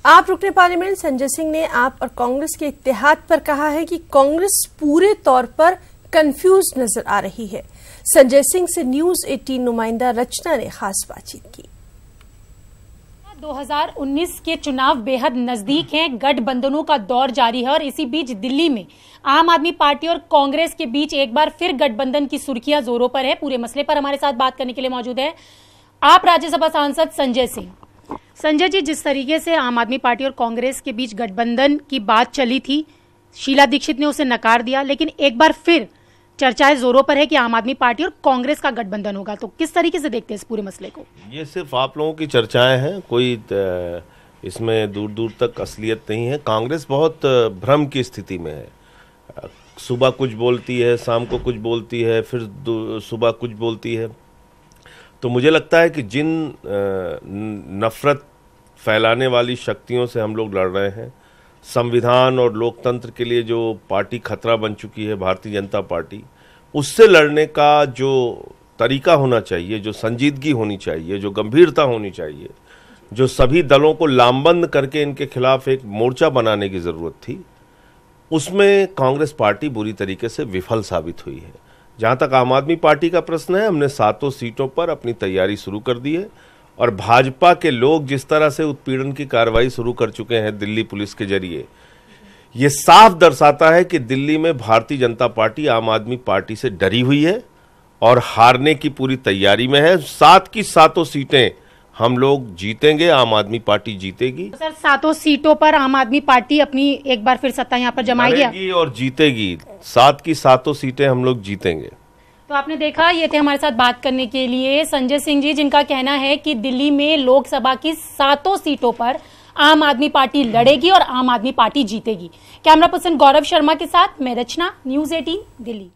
आप रुकने पार्लियामेंट संजय सिंह ने आप और कांग्रेस के इत्तेहाद पर कहा है कि कांग्रेस पूरे तौर पर कंफ्यूज नजर आ रही है। संजय सिंह से न्यूज 18 नुमाइंदा रचना ने खास बातचीत की। 2019 के चुनाव बेहद नजदीक हैं, गठबंधनों का दौर जारी है और इसी बीच दिल्ली में आम आदमी पार्टी और कांग्रेस के बीच एक बार फिर गठबंधन की सुर्खियां जोरों पर है। पूरे मसले पर हमारे साथ बात करने के लिए मौजूद है आप राज्यसभा सांसद संजय सिंह। संजय जी, जिस तरीके से आम आदमी पार्टी और कांग्रेस के बीच गठबंधन की बात चली थी, शीला दीक्षित ने उसे नकार दिया, लेकिन एक बार फिर चर्चाएं जोरों पर है कि आम आदमी पार्टी और कांग्रेस का गठबंधन होगा, तो किस तरीके से देखते हैं इस पूरे मसले को? ये सिर्फ आप लोगों की चर्चाएं हैं, कोई इसमें दूर दूर तक असलियत नहीं है। कांग्रेस बहुत भ्रम की स्थिति में है। सुबह कुछ बोलती है, शाम को कुछ बोलती है, फिर सुबह कुछ बोलती है। तो मुझे लगता है कि जिन नफरत फैलाने वाली शक्तियों से हम लोग लड़ रहे हैं, संविधान और लोकतंत्र के लिए जो पार्टी खतरा बन चुकी है भारतीय जनता पार्टी, उससे लड़ने का जो तरीका होना चाहिए, जो संजीदगी होनी चाहिए, जो गंभीरता होनी चाहिए, जो सभी दलों को लामबंद करके इनके खिलाफ एक मोर्चा बनाने की जरूरत थी, उसमें कांग्रेस पार्टी बुरी तरीके से विफल साबित हुई है। जहां तक आम आदमी पार्टी का प्रश्न है, हमने 7 सीटों पर अपनी तैयारी शुरू कर दी है और भाजपा के लोग जिस तरह से उत्पीड़न की कार्रवाई शुरू कर चुके हैं दिल्ली पुलिस के जरिए, ये साफ दर्शाता है कि दिल्ली में भारतीय जनता पार्टी आम आदमी पार्टी से डरी हुई है और हारने की पूरी तैयारी में है। 7 की 7 सीटें हम लोग जीतेंगे, आम आदमी पार्टी जीतेगी। सर, 7 सीटों पर आम आदमी पार्टी अपनी एक बार फिर सत्ता यहाँ पर जमाएगी और जीतेगी। 7 की 7 सीटें हम लोग जीतेंगे। तो आपने देखा, ये थे हमारे साथ बात करने के लिए संजय सिंह जी, जिनका कहना है कि दिल्ली में लोकसभा की 7 सीटों पर आम आदमी पार्टी लड़ेगी और आम आदमी पार्टी जीतेगी। कैमरा पर्सन गौरव शर्मा के साथ मैं रचना, न्यूज 18 दिल्ली।